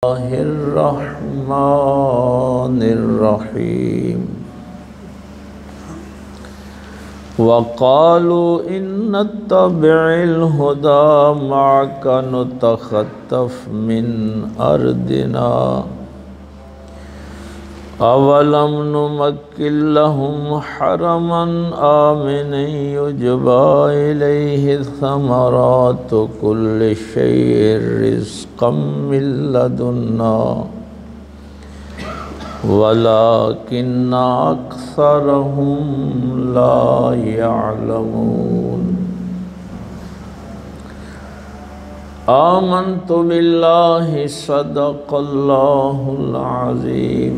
बिस्मिल्लाहिर्रहमानिर्रहीम। वक़ालू इन नत्तबि'ल हुदा मअका नुतख़त्तफ़ मिन अर्दिना अवलम नुमक्किन लहुम हरमन आमिनन युजबा इलैहि समरातु कुल्लि शैइन रिज़्क़म मिन लदुन्ना वलाकिन्ना अक्सरहुम ला यअलमून। आमन्तु बिल्लाहि सदक़ल्लाहुल अज़ीम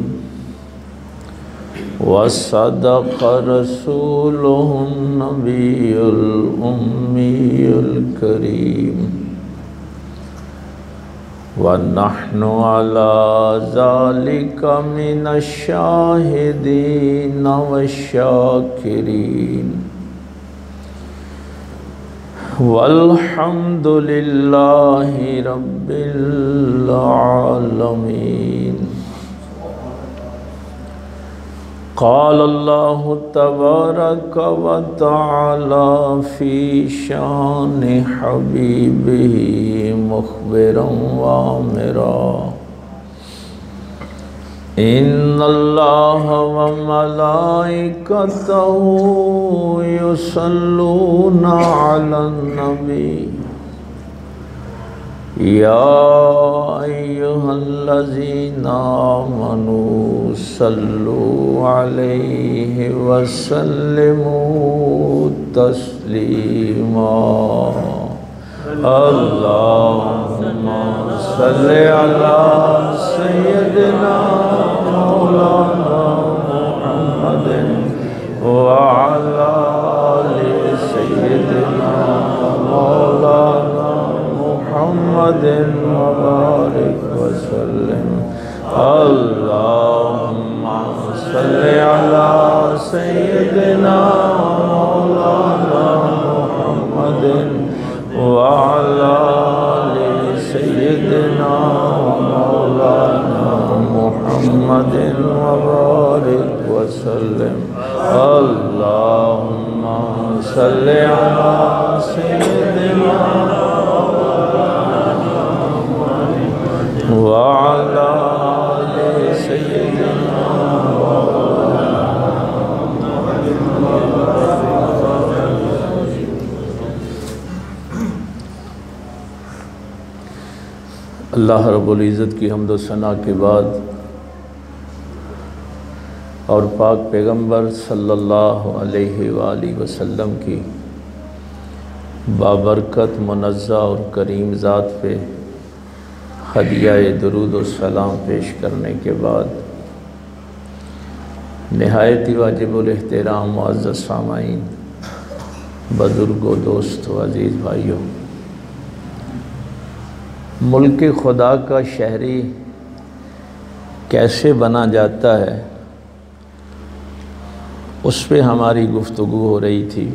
व सदक़ रसूलुहुन नबियुल उम्मियुल करीम व नहनु अला ज़ालिका मिनश शाहिदीन वश्शाकिरीन वल्हम्दुलिल्लाहि रब्बिल आलमीन। क़ाल अल्लाहु तबारक व तआला फ़ी शानि हबीबिही मुख़बिरन व आमिरा इन्नल्लाह व मलाइकतहु युसल्लूना अलन नबी या अय्युहल्लज़ीना आमनू सल्लू अलैहि व सल्लिमू तस्लीमा। अल्लाहुम्मा सल्लि अला सय्यिदिना मौलाना मुहम्मदिन व अला आलि सय्यिदिना मौलाना मुहम्मदिन व बारिक व सल्लिम। अल्लाहुम्मा सल्लि अला सय्यिदिना मौलाना मुहम्मदिन व अला आलि सय्यिदिना मौलाना मुहम्मदिन व बारिक व सल्लिम। अल्लाहुम्मा सल्लि अला सय्यिदिना व अला आलि सय्यिदिना अल्लाह रब्बुल इज़्ज़त की हम्द व सना के बाद और पाक पैगम्बर सल्लल्लाहु अलैहि वालैहि वसल्लम की बाबरकत मुनज़्ज़ा और करीम ज़ात पे हदिया दुरूद व सलाम पेश करने के बाद निहायत ही वाजिबुल एहतराम मुअज़्ज़ज़ सामाईन, बुज़ुर्गों, दोस्तों, अज़ीज़ भाइयों, मुल्क खुदा का शहरी कैसे बना जाता है उस पे हमारी गुफ्तगू हो रही थी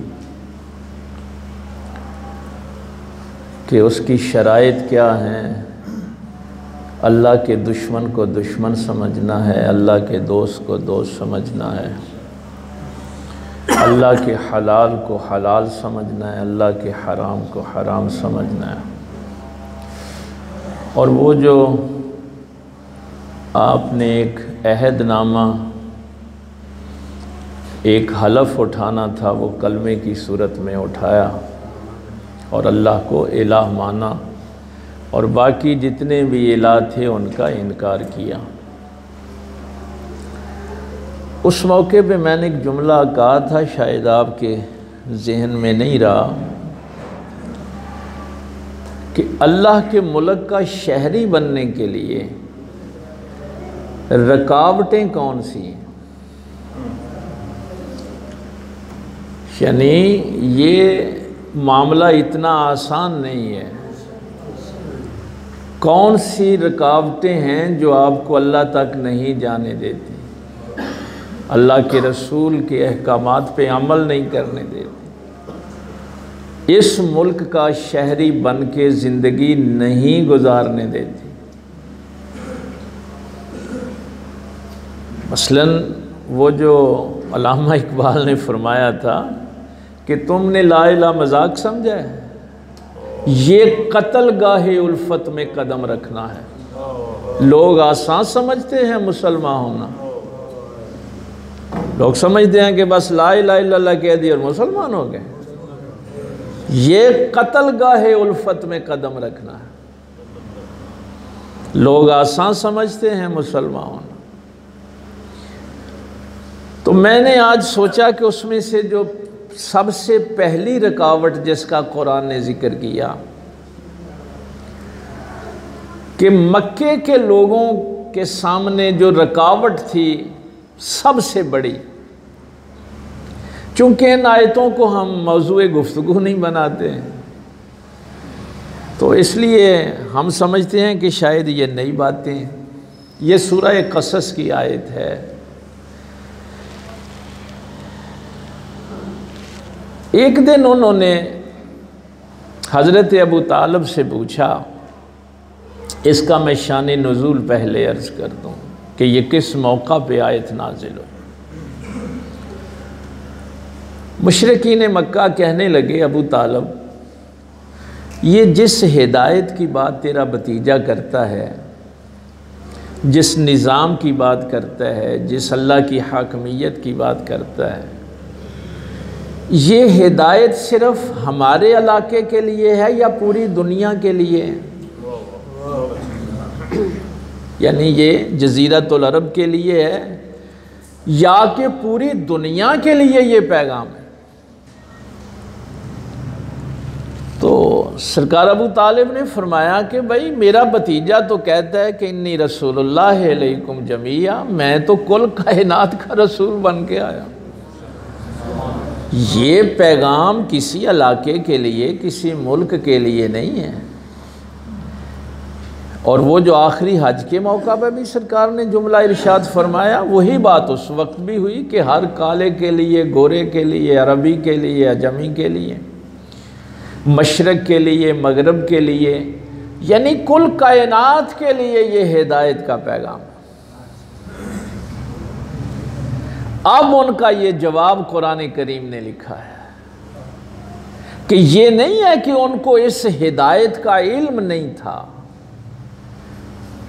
कि उसकी शराइत क्या हैं। अल्लाह के दुश्मन को दुश्मन समझना है, अल्लाह के दोस्त को दोस्त समझना है, अल्लाह के हलाल को हलाल समझना है, अल्लाह के हराम को हराम समझना है। और वो जो आपने एक अहदनामा, एक हलफ उठाना था, वो कलमे की सूरत में उठाया और अल्लाह को इलाह माना और बाकी जितने भी इलाह थे उनका इनकार किया। उस मौके पे मैंने एक जुमला कहा था, शायद आपके जहन में नहीं रहा, कि अल्लाह के मुल्क का शहरी बनने के लिए रुकावटें कौन सी हैं। यानी ये मामला इतना आसान नहीं है। कौन सी रुकावटें हैं जो आपको अल्लाह तक नहीं जाने देती, अल्लाह के रसूल के अहकामात पे अमल नहीं करने देती, इस मुल्क का शहरी बन के ज़िंदगी नहीं गुजारने देती। मसलन वो जो अल्लामा इकबाल ने फरमाया था कि तुमने ला इलाहा मजाक समझा है, ये कत्ल गाहे उल्फत में कदम रखना है। लोग आसान समझते हैं मुसलमान होना, लोग समझते हैं कि बस ला इलाहा इल्लल्लाह कह दिया और मुसलमान हो गए। ये कत्ल गाहे उल्फत में कदम रखना है। लोग आसान समझते हैं मुसलमान होना। तो मैंने आज सोचा कि उसमें से जो सबसे पहली रुकावट जिसका कुरान ने जिक्र किया कि मक्के के लोगों के सामने जो रुकावट थी सबसे बड़ी, चूंकि इन आयतों को हम मौजूए गुफ्तगू नहीं बनाते हैं तो इसलिए हम समझते हैं कि शायद ये नई बातें, ये सूरह कसस की आयत है। एक दिन उन्होंने हज़रत अबू तालिब से पूछा, इसका मैं शान नुज़ूल पहले अर्ज़ कर दूँ कि ये किस मौका पे आयत नाज़िल हो। मुशरिकीन मक्का कहने लगे, अबू तालिब ये जिस हिदायत की बात तेरा भतीजा करता है, जिस निज़ाम की बात करता है, जिस अल्लाह की हाकमियत की बात करता है, ये हिदायत सिर्फ हमारे इलाके के लिए है या पूरी दुनिया के लिए है? यानी ये जज़ीरतुल अरब के लिए है या कि पूरी दुनिया के लिए ये पैगाम है? तो सरकार अबू तालिब ने फरमाया कि भाई मेरा भतीजा तो कहता है कि इन्नी रसूलुल्लाह अलैकुम जमीया, मैं तो कुल कायनात का रसूल बन के आया। ये पैगाम किसी इलाके के लिए, किसी मुल्क के लिए नहीं है। और वो जो आखिरी हज के मौका पर भी सरकार ने जुमला इरशाद फरमाया, वही बात उस वक्त भी हुई कि हर काले के लिए, गोरे के लिए, अरबी के लिए, अजमी के लिए, मशरक़ के लिए, मगरब के लिए, यानी कुल कायनात के लिए ये हिदायत का पैगाम है। अब उनका ये जवाब कुरान करीम ने लिखा है कि ये नहीं है कि उनको इस हिदायत का इल्म नहीं था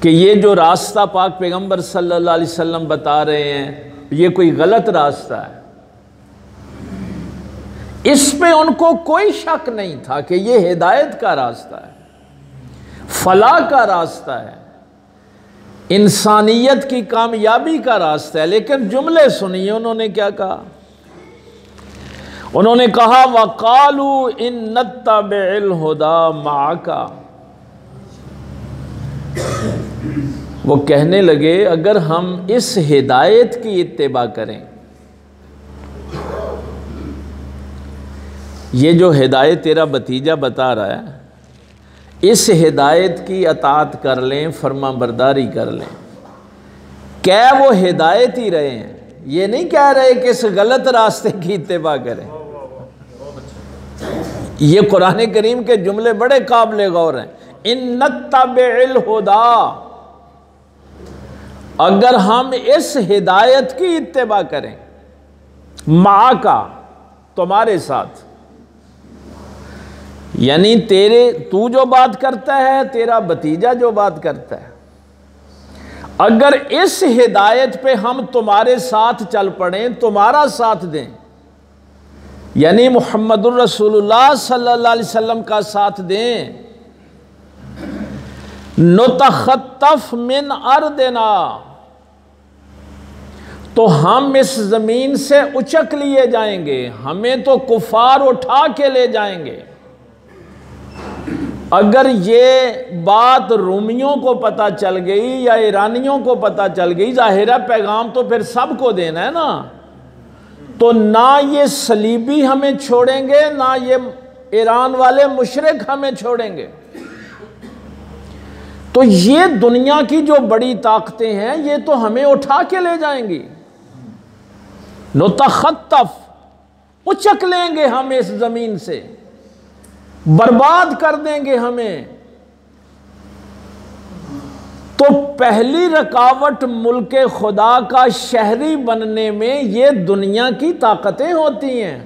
कि ये जो रास्ता पाक पैगंबर सल्लल्लाहु अलैहि वसल्लम बता रहे हैं ये कोई गलत रास्ता है। इस पे उनको कोई शक नहीं था कि ये हिदायत का रास्ता है, फलाह का रास्ता है, इंसानियत की कामयाबी का रास्ता है। लेकिन जुमले सुनिए उन्होंने क्या कहा। उन्होंने कहा वकालू इन्नत्तबिल हुदा माका, वो कहने लगे अगर हम इस हिदायत की इत्तिबा करें, ये जो हिदायत तेरा भतीजा बता रहा है, इस हिदायत की अतात कर लें, फर्मा बरदारी कर लें, क्या वो हिदायत ही रहे हैं? ये नहीं कह रहे कि इस गलत रास्ते की इत्तिबा करें। ये कुरान करीम के जुमले बड़े काबिल गौर हैं। इन्नत्तबिल हुदा, अगर हम इस हिदायत की इत्तिबा करें, माँ का तुम्हारे साथ, यानी तू जो बात करता है, तेरा भतीजा जो बात करता है, अगर इस हिदायत पे हम तुम्हारे साथ चल पड़े, तुम्हारा साथ दें, यानी मुहम्मदुर रसूलुल्लाह सल्लल्लाहु अलैहि वसल्लम का साथ दें, नुतखत्तफ मिन अर्दिना, तो हम इस जमीन से उचक लिए जाएंगे, हमें तो कुफार उठा के ले जाएंगे। अगर ये बात रोमियों को पता चल गई या ईरानियों को पता चल गई, जाहिर पैगाम तो फिर सबको देना है ना, तो ना ये सलीबी हमें छोड़ेंगे, ना ये ईरान वाले मुशरिक हमें छोड़ेंगे। तो ये दुनिया की जो बड़ी ताकतें हैं ये तो हमें उठा के ले जाएंगी। नुतखत्तफ, उचक लेंगे हम इस जमीन से, बर्बाद कर देंगे हमें। तो पहली रुकावट मुल्क खुदा का शहरी बनने में ये दुनिया की ताकतें होती हैं।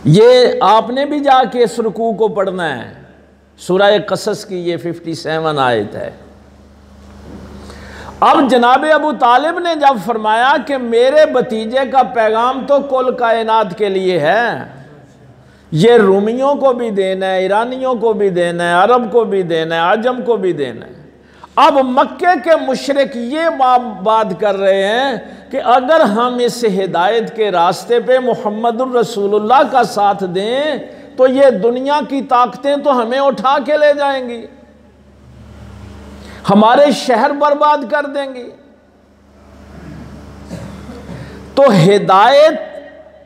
ये आपने भी जाके इस रुकू को पढ़ना है, सूरह कसस की ये 57 आयत है। अब जनाब अबू तालिब ने जब फरमाया कि मेरे भतीजे का पैगाम तो कुल कायनात के लिए है, ये रूमियों को भी देना है, ईरानियों को भी देना है, अरब को भी देना है, आजम को भी देना है। अब मक्के के मुशरिक ये बात कर रहे हैं कि अगर हम इस हिदायत के रास्ते पे मुहम्मदुर रसूलुल्लाह का साथ दें तो ये दुनिया की ताकतें तो हमें उठा के ले जाएंगी, हमारे शहर बर्बाद कर देंगी। तो हिदायत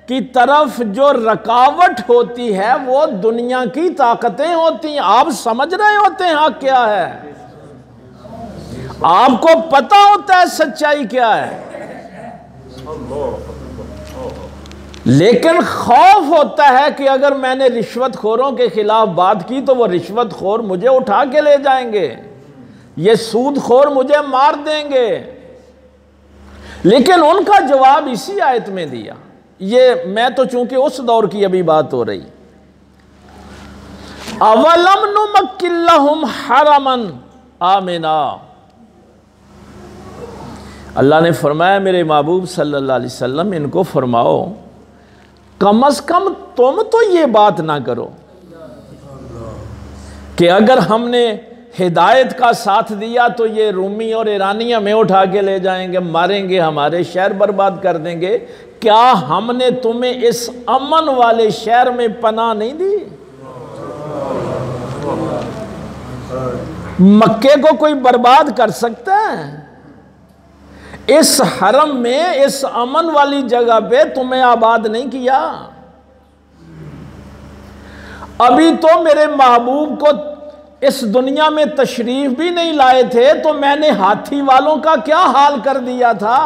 की तरफ जो रुकावट होती है वो दुनिया की ताकतें होती हैं। आप समझ रहे होते हैं हक क्या है, आपको पता होता है सच्चाई क्या है, लेकिन खौफ होता है कि अगर मैंने रिश्वतखोरों के खिलाफ बात की तो वो रिश्वतखोर मुझे उठा के ले जाएंगे, ये सूदखोर मुझे मार देंगे। लेकिन उनका जवाब इसी आयत में दिया। ये मैं तो चूंकि उस दौर की अभी बात हो रही, अवलम नुमक्किल्लहुम हरमन आमिना, अल्लाह ने फरमाया मेरे महबूब सल्लल्लाहु अलैहि वसल्लम इनको फरमाओ कम अज कम तुम तो ये बात ना करो कि अगर हमने हिदायत का साथ दिया तो ये रूमी और ईरानी हमें उठा के ले जाएंगे, मारेंगे, हमारे शहर बर्बाद कर देंगे। क्या हमने तुम्हें इस अमन वाले शहर में पनाह नहीं दी? मक्के को कोई बर्बाद कर सकता है? इस हरम में, इस अमन वाली जगह पे तुम्हें आबाद नहीं किया। अभी तो मेरे महबूब को इस दुनिया में तशरीफ भी नहीं लाए थे तो मैंने हाथी वालों का क्या हाल कर दिया था।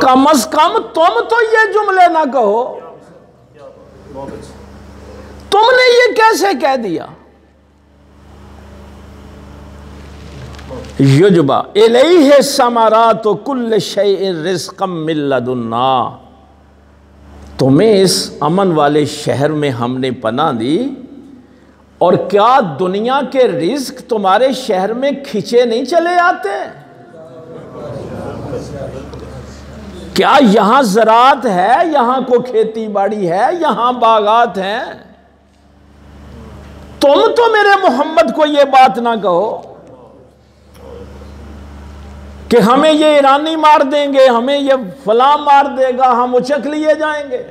कम अज कम तुम तो ये जुमले ना कहो, तुमने ये कैसे कह दिया? युजबा इलैहि समारातु कुल्ल शैइन रिज़्क़म मिन लदुन्ना, तुम्हें इस अमन वाले शहर में हमने पनाह दी और क्या दुनिया के रिज्क तुम्हारे शहर में खिंचे नहीं चले आते? क्या यहां ज़राअत है, यहां को खेती बाड़ी है, यहां बागात हैं? तुम तो मेरे मोहम्मद को यह बात ना कहो कि हमें ये ईरानी मार देंगे, हमें ये फलां मार देगा, हम उचक लिए जाएंगे।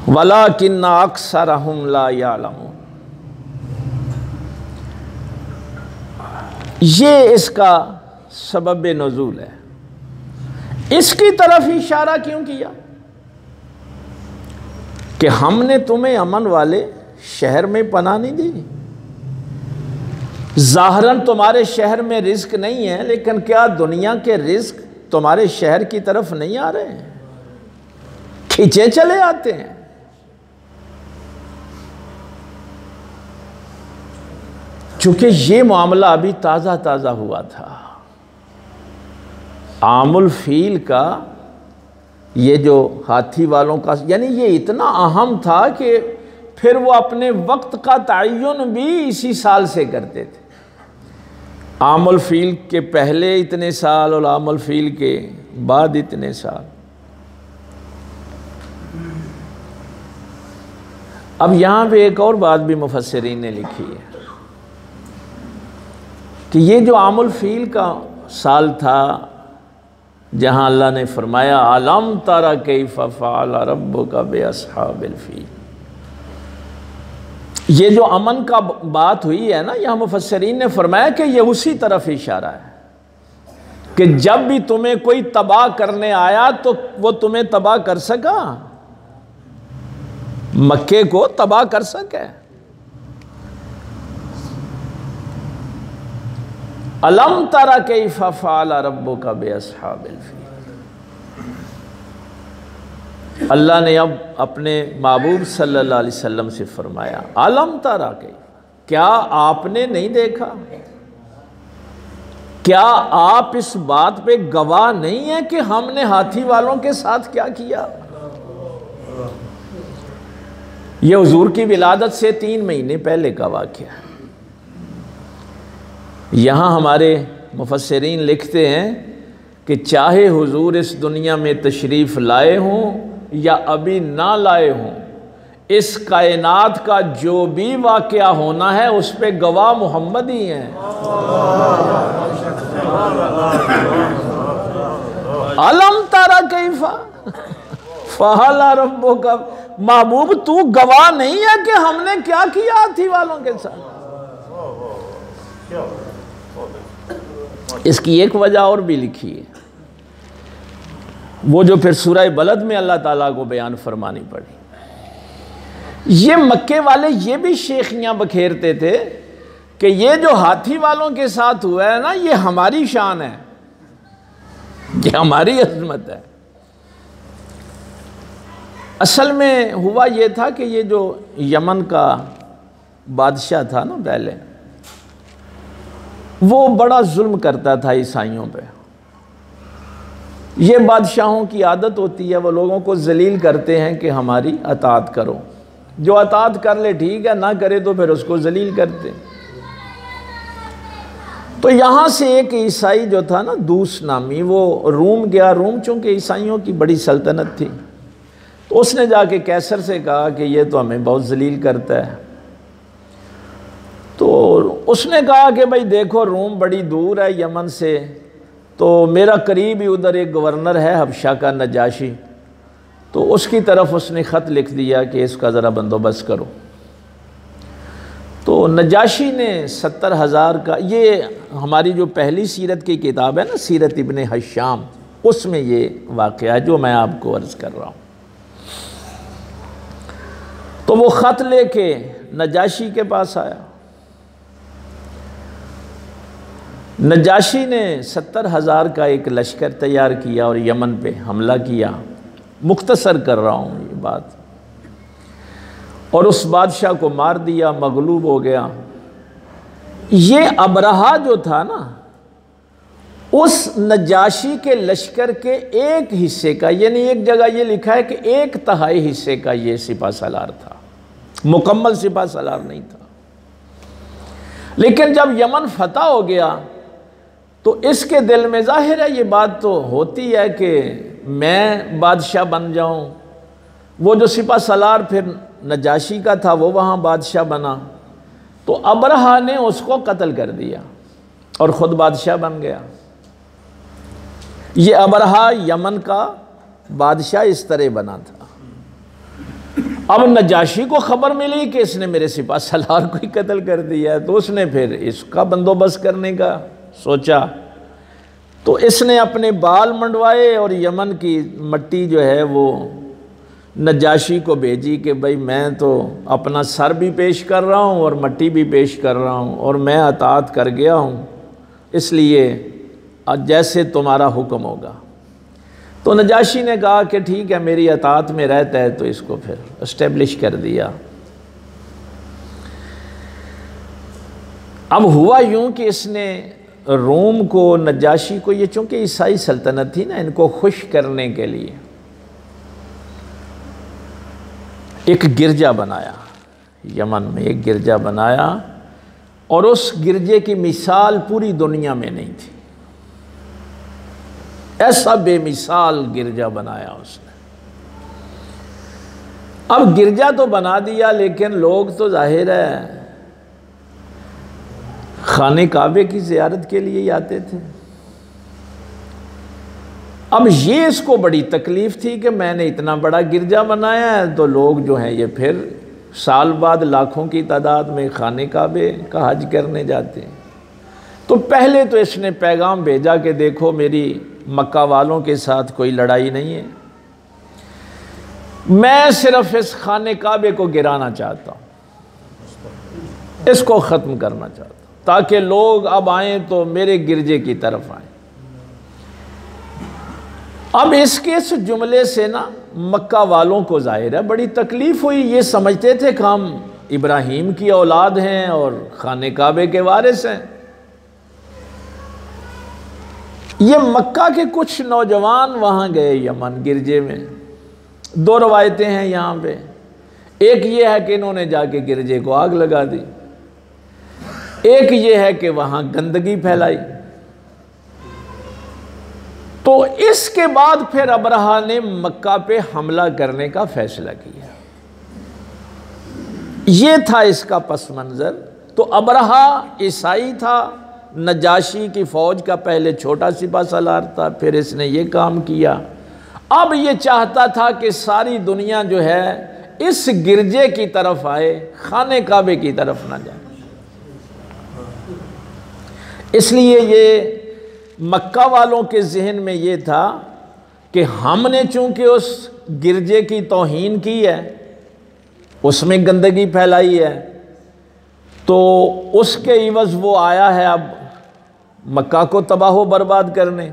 वलाकिन्ना अक्सरहुम ला यालमून, ये इसका सबब नुज़ूल है। इसकी तरफ इशारा क्यों किया कि हमने तुम्हें अमन वाले शहर में पनाह नहीं दी? ज़ाहरन तुम्हारे शहर में रिज्क नहीं है, लेकिन क्या दुनिया के रिज्क तुम्हारे शहर की तरफ नहीं आ रहे हैं, खींचे चले आते हैं? चूंकि ये मामला अभी ताज़ा ताज़ा हुआ था, आमुल फील का, ये जो हाथी वालों का, यानी ये इतना अहम था कि फिर वो अपने वक्त का तयन भी इसी साल से करते थे। आमुल फील के पहले इतने साल और आमुल फील के बाद इतने साल। अब यहाँ पे एक और बात भी मुफस्सिरीन ने लिखी है कि ये जो आमुल फील का साल था जहाँ अल्लाह ने फरमाया अलम तरा कैफ़ फ़अल रब्बुका बिअस्हाबिल फील, ये जो अमन का बात हुई है ना, यहाँ मुफस्सिरीन ने फरमाया कि ये उसी तरफ इशारा है कि जब भी तुम्हें कोई तबाह करने आया तो वो तुम्हें तबाह कर सका, मक्के को तबाह कर सके। अलम तरा कैफ़ फ़अल रब्बुका बिअस्हाबिल फील, अल्लाह ने अब अपने महबूब सल्लल्लाहु अलैहि वसल्लम से फरमाया, अलम तरा के, क्या आपने नहीं देखा, क्या आप इस बात पे गवाह नहीं है कि हमने हाथी वालों के साथ क्या किया। यह हुजूर की विलादत से 3 महीने पहले का वाक़या है। यहाँ हमारे मुफस्सिरीन लिखते हैं कि चाहे हुजूर इस दुनिया में तशरीफ़ लाए हों या अभी ना लाए हों, इस कायनात का जो भी वाक़या होना है उस पे गवाह मोहम्मद ही हैं। अलम तारा कैफा फहला रब्बुका, महबूब तू गवाह नहीं है कि हमने क्या किया हाथी वालों के साथ। इसकी एक वजह और भी लिखी है, वो जो फिर सूरह बलद में अल्लाह ताला को बयान फरमानी पड़ी। ये मक्के वाले ये भी शेखियां बखेरते थे कि ये जो हाथी वालों के साथ हुआ है ना, ये हमारी शान है, ये हमारी अजमत है। असल में हुआ ये था कि ये जो यमन का बादशाह था ना पहले, वो बड़ा जुल्म करता था ईसाइयों पे। ये बादशाहों की आदत होती है, वो लोगों को जलील करते हैं कि हमारी अताअत करो, जो अताअत कर ले ठीक है, ना करे तो फिर उसको जलील करते। तो यहाँ से एक ईसाई जो था ना, दूस नामी, वो रूम गया। रूम चूँकि ईसाइयों की बड़ी सल्तनत थी, तो उसने जाके कैसर से कहा कि ये तो हमें बहुत जलील करता है। तो उसने कहा कि भाई देखो, रोम बड़ी दूर है यमन से, तो मेरा करीब ही उधर एक गवर्नर है हबशा का, नजाशी, तो उसकी तरफ उसने ख़त लिख दिया कि इसका ज़रा बंदोबस्त करो। तो नजाशी ने 70,000 का, ये हमारी जो पहली सीरत की किताब है ना, सीरत इब्ने हशाम, उसमें ये वाक़या है जो मैं आपको अर्ज़ कर रहा हूँ। तो वो ख़त लेके नजाशी के पास आया। नजाशी ने 70,000 का एक लश्कर तैयार किया और यमन पे हमला किया। मुख्तसर कर रहा हूँ ये बात। और उस बादशाह को मार दिया, मगलूब हो गया। ये अबरहा जो था ना, उस नजाशी के लश्कर के एक हिस्से का, यानी एक जगह ये लिखा है कि 1/3 हिस्से का ये सिपा सलार था, मुकम्मल सिपा सलार नहीं था। लेकिन जब यमन फतह हो गया तो इसके दिल में, जाहिर है ये बात तो होती है कि मैं बादशाह बन जाऊं। वो जो सिपा सलार फिर नजाशी का था, वो वहाँ बादशाह बना। तो अबरहा ने उसको कत्ल कर दिया और ख़ुद बादशाह बन गया। ये अबरहा यमन का बादशाह इस तरह बना था। अब नजाशी को खबर मिली कि इसने मेरे सिपा सलार को ही कत्ल कर दिया है, तो उसने फिर इसका बंदोबस्त करने का सोचा। तो इसने अपने बाल मंडवाए और यमन की मट्टी जो है वो नजाशी को भेजी कि भाई मैं तो अपना सर भी पेश कर रहा हूँ और मट्टी भी पेश कर रहा हूँ और मैं अताअत कर गया हूँ, इसलिए जैसे तुम्हारा हुक्म होगा। तो नजाशी ने कहा कि ठीक है, मेरी अताअत में रहता है, तो इसको फिर इस्टेब्लिश कर दिया। अब हुआ यूं कि इसने रोम को, नजाशी को, ये चूँकि ईसाई सल्तनत थी ना, इनको खुश करने के लिए एक गिरजा बनाया। यमन में एक गिरजा बनाया और उस गिरजे की मिसाल पूरी दुनिया में नहीं थी। ऐसा बेमिसाल गिरजा बनाया उसने। अब गिरजा तो बना दिया, लेकिन लोग तो जाहिर है खाने काबे की ज़ियारत के लिए ही आते थे। अब ये इसको बड़ी तकलीफ़ थी कि मैंने इतना बड़ा गिरजा बनाया है, तो लोग जो हैं ये फिर साल बाद लाखों की तादाद में खाने काबे का हज करने जाते हैं। तो पहले तो इसने पैगाम भेजा कि देखो, मेरी मक्का वालों के साथ कोई लड़ाई नहीं है, मैं सिर्फ इस खाने काबे को गिराना चाहता हूँ, इसको ख़त्म करना चाहता हूँ, ताकि लोग अब आएँ तो मेरे गिरजे की तरफ आएँ। अब इसके इस जुमले से ना मक्का वालों को जाहिर है बड़ी तकलीफ हुई। ये समझते थे कि हम इब्राहीम की औलाद हैं और खाने काबे के वारिस हैं। ये मक्का के कुछ नौजवान वहां गए यमन गिरजे में। दो रवायतें हैं यहाँ पे। एक ये है कि इन्होंने जाके गिरजे को आग लगा दी, एक ये है कि वहां गंदगी फैलाई। तो इसके बाद फिर अबरहा ने मक्का पे हमला करने का फैसला किया। ये था इसका पस मंजर। तो अबरहा ईसाई था, नजाशी की फौज का पहले छोटा सिपा सलार था, फिर इसने ये काम किया। अब ये चाहता था कि सारी दुनिया जो है इस गिरजे की तरफ आए, खाने काबे की तरफ ना जाए। इसलिए ये मक्का वालों के जहन में ये था कि हमने चूंकि उस गिरजे की तौहीन की है, उसमें गंदगी फैलाई है, तो उसके इवज़ वो आया है अब मक्का को तबाह बर्बाद करने।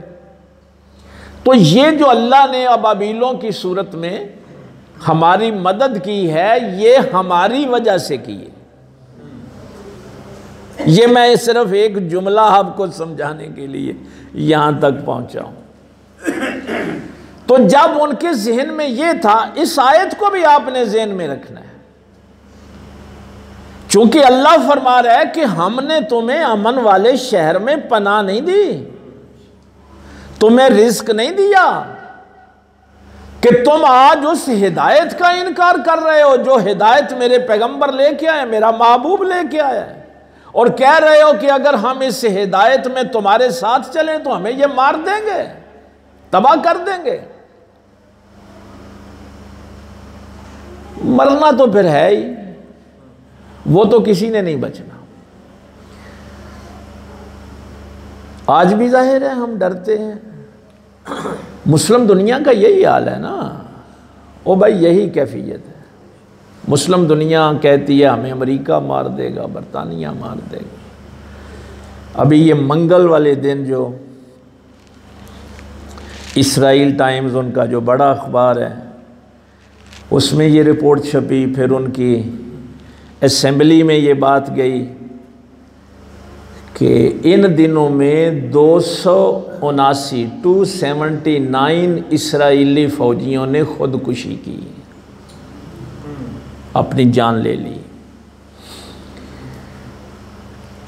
तो ये जो अल्लाह ने अबाबीलों की सूरत में हमारी मदद की है, ये हमारी वजह से की है। ये मैं सिर्फ एक जुमला आपको समझाने के लिए यहां तक पहुंचा हूं। तो जब उनके जहन में ये था, इस आयत को भी आपने जहन में रखना है, चूंकि अल्लाह फरमा रहा है कि हमने तुम्हें अमन वाले शहर में पनाह नहीं दी, तुम्हें रिस्क नहीं दिया कि तुम आज उस हिदायत का इनकार कर रहे हो जो हिदायत मेरे पैगंबर लेके आए, मेरा महबूब लेके आया है, और कह रहे हो कि अगर हम इस हिदायत में तुम्हारे साथ चलें तो हमें ये मार देंगे, तबाह कर देंगे। मरना तो फिर है ही, वो तो किसी ने नहीं बचना। आज भी जाहिर है हम डरते हैं। मुस्लिम दुनिया का यही हाल है ना। ओ भाई, यही कैफियत है। मुस्लिम दुनिया कहती है हमें अमेरिका मार देगा, बरतानिया मार देगा। अभी ये मंगल वाले दिन जो इसराइल टाइम्स, उनका जो बड़ा अखबार है, उसमें ये रिपोर्ट छपी, फिर उनकी असेंबली में ये बात गई कि इन दिनों में 279 इसराइली फ़ौजियों ने खुदकुशी की, अपनी जान ले ली।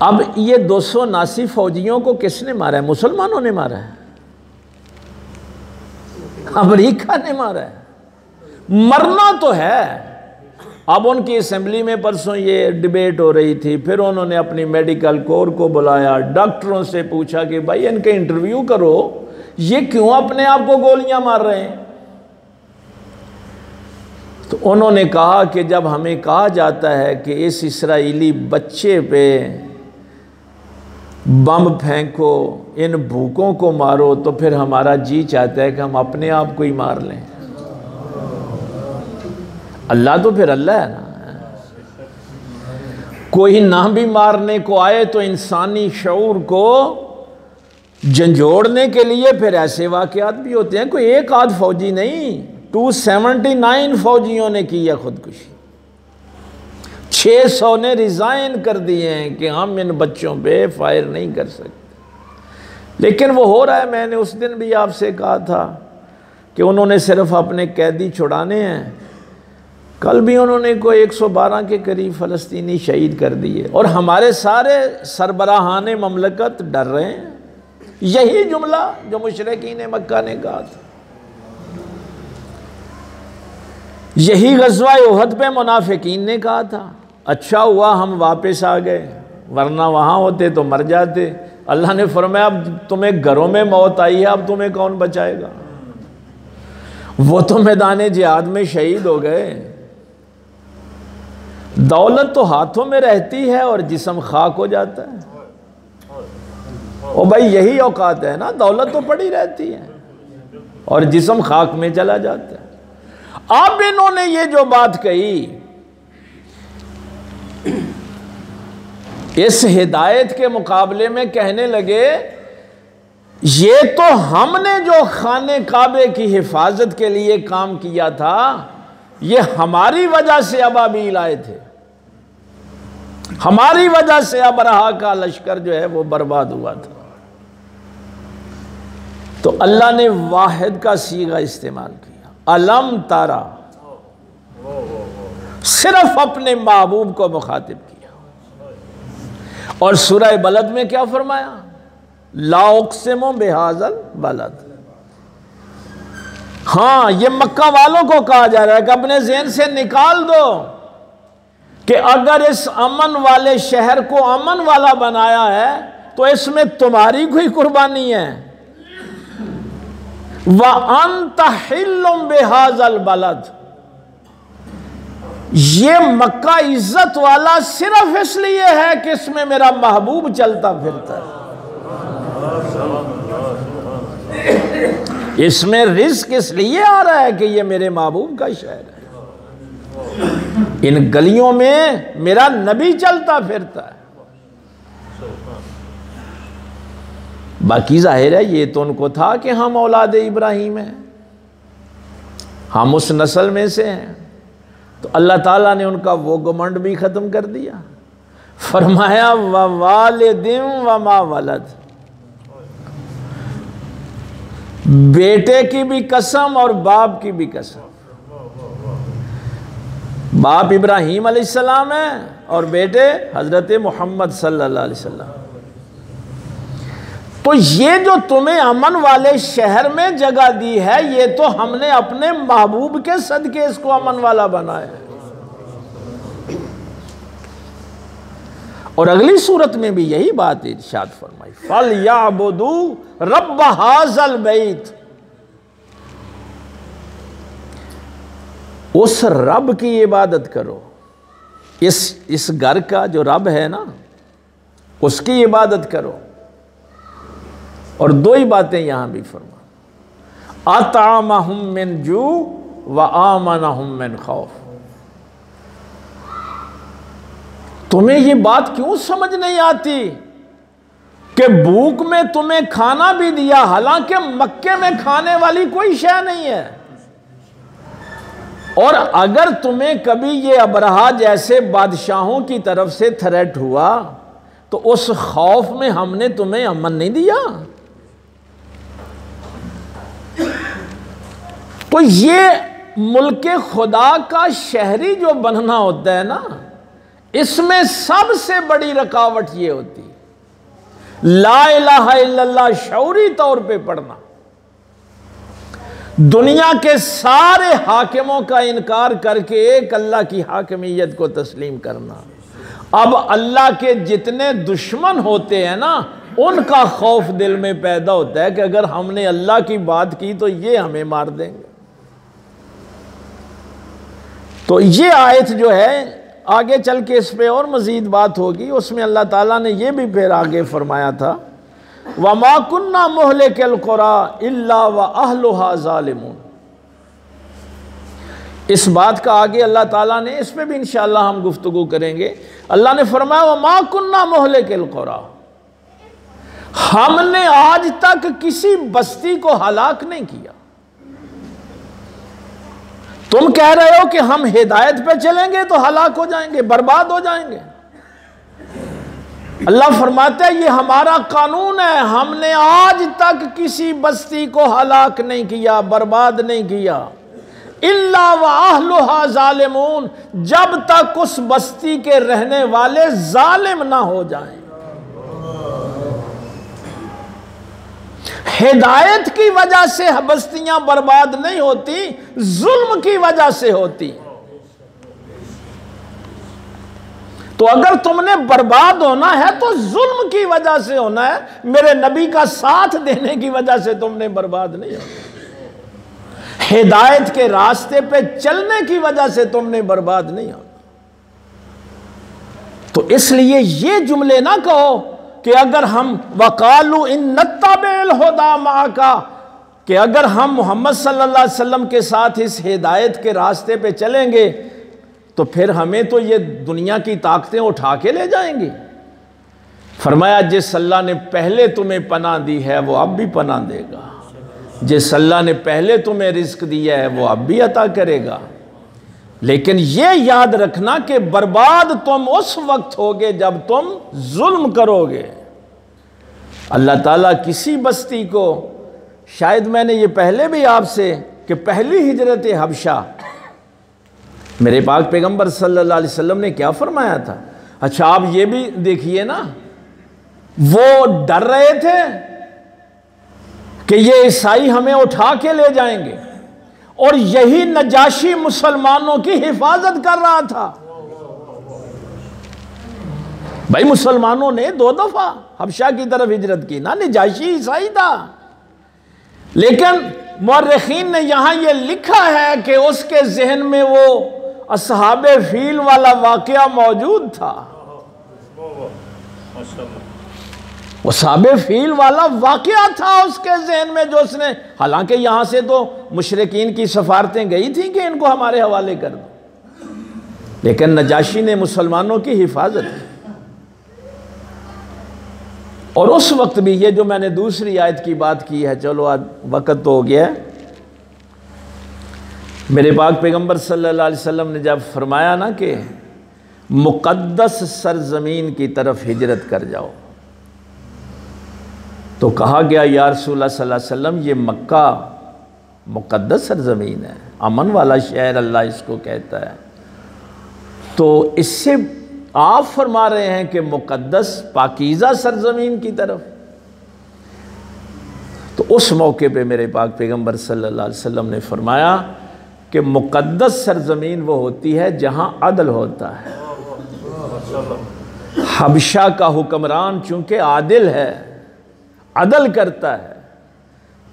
अब ये 279 फौजियों को किसने मारा है? मुसलमानों ने मारा है, अमेरिका ने मारा है। मरना तो है। अब उनकी असेंबली में परसों ये डिबेट हो रही थी, फिर उन्होंने अपनी मेडिकल कोर को बुलाया, डॉक्टरों से पूछा कि भाई इनके इंटरव्यू करो, ये क्यों अपने आप को गोलियां मार रहे हैं। तो उन्होंने कहा कि जब हमें कहा जाता है कि इस इसराइली बच्चे पे बम फेंको, इन भूखों को मारो, तो फिर हमारा जी चाहता है कि हम अपने आप को ही मार लें। अल्लाह तो फिर अल्लाह है ना। कोई ना भी मारने को आए तो इंसानी शऊर को झंझोड़ने के लिए फिर ऐसे वाक़यात भी होते हैं। कोई एक आध फौजी नहीं, 279 फौजियों ने की है खुदकुशी। 600 ने रिज़ाइन कर दिए हैं कि हम इन बच्चों पे फायर नहीं कर सकते। लेकिन वो हो रहा है। मैंने उस दिन भी आपसे कहा था कि उन्होंने सिर्फ अपने कैदी छुड़ाने हैं। कल भी उन्होंने कोई 112 के करीब फ़लस्तीनी शहीद कर दिए, और हमारे सारे सरबराहाने ममलकत डर रहे हैं। यही जुमला जो मुशरिकीन मक्का ने कहा था, यही ग़ज़वा उहद पे मुनाफिकीन ने कहा था। अच्छा हुआ हम वापस आ गए, वरना वहाँ होते तो मर जाते। अल्लाह ने फरमाया अब तुम्हें घरों में मौत आई है, अब तुम्हें कौन बचाएगा। वो तो मैदान जिहाद में शहीद हो गए। दौलत तो हाथों में रहती है और जिस्म खाक हो जाता है। ओ भाई, यही औकात है ना। दौलत तो पड़ी रहती है और जिस्म खाक में चला जाता है। अब इन्होंने ये जो बात कही, इस हिदायत के मुकाबले में कहने लगे ये तो हमने जो खाने काबे की हिफाजत के लिए काम किया था, ये हमारी वजह से अबाबील आए थे, हमारी वजह से अबरहा का लश्कर जो है वो बर्बाद हुआ था। तो अल्लाह ने वाहिद का सीगा इस्तेमाल किया, अलम तारा, सिर्फ अपने महबूब को मुखातिब किया। और सूरह बलद में क्या फरमाया, ला उक़सिमु बिहाज़ल बलद। हाँ, ये मक्का वालों को कहा जा रहा है कि अपने ज़हन से निकाल दो कि अगर इस अमन वाले शहर को अमन वाला बनाया है तो इसमें तुम्हारी कोई कुर्बानी है। व अंत हिल्लुम बिहाज़ल बलद, ये मक्का इज्जत वाला सिर्फ इसलिए है कि इसमें मेरा महबूब चलता फिरता है, इसमें रिज़्क़ इसलिए आ रहा है कि ये मेरे महबूब का शहर है, इन गलियों में मेरा नबी चलता फिरता है। बाकी जाहिर है ये तो उनको था कि हम औलाद इब्राहीम हैं, हम उस नस्ल में से हैं, तो अल्लाह ताला ने उनका वो घमंड भी ख़त्म कर दिया। फरमाया व वालिदिन व मा वलद, बेटे की भी कसम और बाप की भी कसम। बाप इब्राहीम अलैहिस्सलाम है और बेटे हज़रत मोहम्मद सल्लल्लाहु अलैहि वसल्लम। तो ये जो तुम्हें अमन वाले शहर में जगह दी है, ये तो हमने अपने महबूब के सदके इसको अमन वाला बनाया। और अगली सूरत में भी यही बात इरशाद फरमाई, फल याबुदू रब्ब हाज़ल बैत, उस रब की इबादत करो, इस घर का जो रब है ना उसकी इबादत करो। और दो ही बातें यहां भी फरमा, अतामहुम मिन जू व आमनहुम मिन खौफ। तुम्हें ये बात क्यों समझ नहीं आती कि भूख में तुम्हें खाना भी दिया, हालांकि मक्के में खाने वाली कोई शय नहीं है। और अगर तुम्हें कभी ये अबरहा जैसे बादशाहों की तरफ से थ्रेट हुआ तो उस खौफ में हमने तुम्हें अमन नहीं दिया। तो ये मुल्क खुदा का शहरी जो बनना होता है ना, इसमें सबसे बड़ी रुकावट ये होती है ला इलाहा इल्लल्लाह शऊरी तौर पे पढ़ना, दुनिया के सारे हाकिमों का इनकार करके एक अल्लाह की हाकिमियत को तस्लीम करना। अब अल्लाह के जितने दुश्मन होते हैं ना, उनका खौफ दिल में पैदा होता है कि अगर हमने अल्लाह की बात की तो ये हमें मार देंगे। तो ये आयत जो है आगे चल के इस पे और मज़ीद बात होगी, उसमें अल्लाह ताला ने ये भी फिर आगे फरमाया था, वमा कुन्ना मुहलिकल कुरा इल्ला व अहलुहा ज़ालिमून। इस बात का आगे अल्लाह ताला ने, इस पे भी इंशाअल्लाह हम गुफ्तगू करेंगे। अल्लाह ने फरमाया वमा कुन्ना मुहलिकल कुरा, हमने आज तक किसी बस्ती को हलाक नहीं किया। तुम कह रहे हो कि हम हिदायत पे चलेंगे तो हलाक हो जाएंगे, बर्बाद हो जाएंगे। अल्लाह फरमाता है ये हमारा कानून है, हमने आज तक किसी बस्ती को हलाक नहीं किया, बर्बाद नहीं किया, इल्ला व अहलुहा ज़ालिमून, जब तक उस बस्ती के रहने वाले जालिम ना हो जाएं। हिदायत की वजह से बस्तियां बर्बाद नहीं होती, जुल्म की वजह से होती। तो अगर तुमने बर्बाद होना है तो जुल्म की वजह से होना है, मेरे नबी का साथ देने की वजह से तुमने बर्बाद नहीं होना। हिदायत के रास्ते पे चलने की वजह से तुमने बर्बाद नहीं होना। तो इसलिए ये जुमले ना कहो कि अगर हम वकालू इन्नत्तबिल हुदा माका, कि अगर हम मोहम्मद सल्लल्लाहु अलैहि वसल्लम के साथ इस हिदायत के रास्ते पे चलेंगे तो फिर हमें तो ये दुनिया की ताकतें उठा के ले जाएंगी। फरमाया जिस अल्लाह ने पहले तुम्हें पनाह दी है वो अब भी पनाह देगा, जिस अल्लाह ने पहले तुम्हें रिस्क दिया है वो अब भी अता करेगा। लेकिन ये याद रखना कि बर्बाद तुम उस वक्त होगे जब तुम जुल्म करोगे। अल्लाह ताला किसी बस्ती को, शायद मैंने ये पहले भी आपसे कि पहली हिजरत हबशा मेरे पाक पैगंबर सल्लल्लाहु अलैहि वसल्लम ने क्या फरमाया था। अच्छा आप ये भी देखिए ना, वो डर रहे थे कि ये ईसाई हमें उठा के ले जाएंगे, और यही नजाशी मुसलमानों की हिफाजत कर रहा था। भाई मुसलमानों ने 2 दफा हबशा की तरफ हिजरत की ना, नजाशी ईसाई था। लेकिन मुअर्रिखीन ने यहां यह लिखा है कि उसके जहन में वो असहाबे फील वाला वाकया मौजूद था, वो साबे फील वाला वाकया था उसके जहन में, जो उसने, हालांकि यहां से तो मुशरिकीन की सफारतें गई थी कि इनको हमारे हवाले कर दो, लेकिन नजाशी ने मुसलमानों की हिफाजत की। और उस वक्त भी, ये जो मैंने दूसरी आयत की बात की है, चलो आज वक्त तो हो गया है, मेरे पाक पैगंबर सल्लल्लाहु अलैहि वसल्लम ने जब फरमाया ना कि मुक़द्दस सरजमीन की तरफ हिजरत कर जाओ, तो कहा गया या रसूलल्लाह सल्लल्लाहु अलैहि वसल्लम ये मक्का मुक़द्दस सरजमीन है, अमन वाला शहर अल्लाह इसको कहता है, तो इससे आप फरमा रहे हैं कि मुक़द्दस पाकीज़ा सरजमीन की तरफ। तो उस मौके पे मेरे पाक पैगंबर सल्लल्लाहु अलैहि वसल्लम ने फरमाया कि मुक़द्दस सरजमीन वो होती है जहां अदल होता है। हबशा का हुक्मरान चूंकि आदिल है, अदल करता है,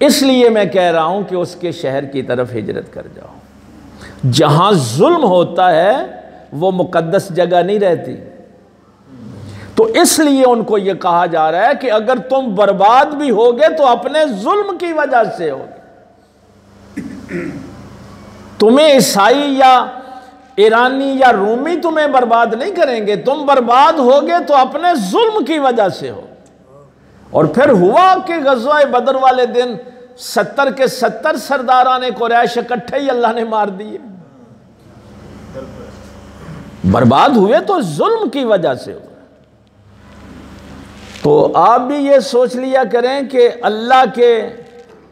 इसलिए मैं कह रहा हूं कि उसके शहर की तरफ हिजरत कर जाओ। जहां जुल्म होता है वो मुक़द्दस जगह नहीं रहती। तो इसलिए उनको यह कहा जा रहा है कि अगर तुम बर्बाद भी होगे तो अपने जुल्म की वजह से होगे। तुम्हें ईसाई या ईरानी या रूमी तुम्हें बर्बाद नहीं करेंगे, तुम बर्बाद होगे तो अपने जुल्म की वजह से हो। और फिर हुआ कि गज़वा बदर वाले दिन 70 के 70 सरदारान कुरैश इकट्ठे ही अल्लाह ने मार दिए। बर्बाद हुए तो जुल्म की वजह से हुए। तो आप भी ये सोच लिया करें कि अल्लाह के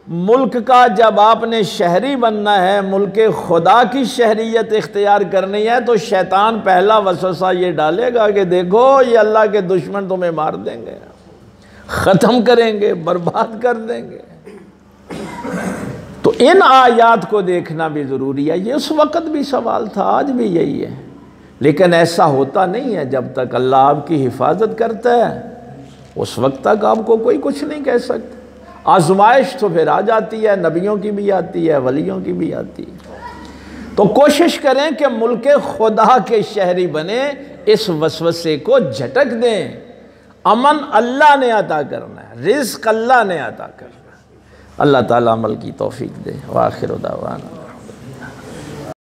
मुल्क का जब आपने शहरी बनना है, मुल्क खुदा की शहरियत इख्तियार करनी है, तो शैतान पहला वसवसा ये डालेगा कि देखो ये अल्लाह के दुश्मन तुम्हें मार देंगे, ख़त्म करेंगे, बर्बाद कर देंगे। तो इन आयात को देखना भी ज़रूरी है। ये उस वक़्त भी सवाल था, आज भी यही है, लेकिन ऐसा होता नहीं है। जब तक अल्लाह आपकी हिफाजत करता है उस वक्त तक आपको कोई कुछ नहीं कह सकता। आजमाइश तो फिर आ जाती है, नबियों की भी आती है, वलियों की भी आती है। तो कोशिश करें कि मुल्क खुदा के शहरी बने, इस वसवसे को झटक दें। अमन अल्लाह ने अता करना है, रिज़्क़ अल्लाह ने अता करना है। अल्लाह ताला अमल की तौफीक दे। व आखिर दावाना।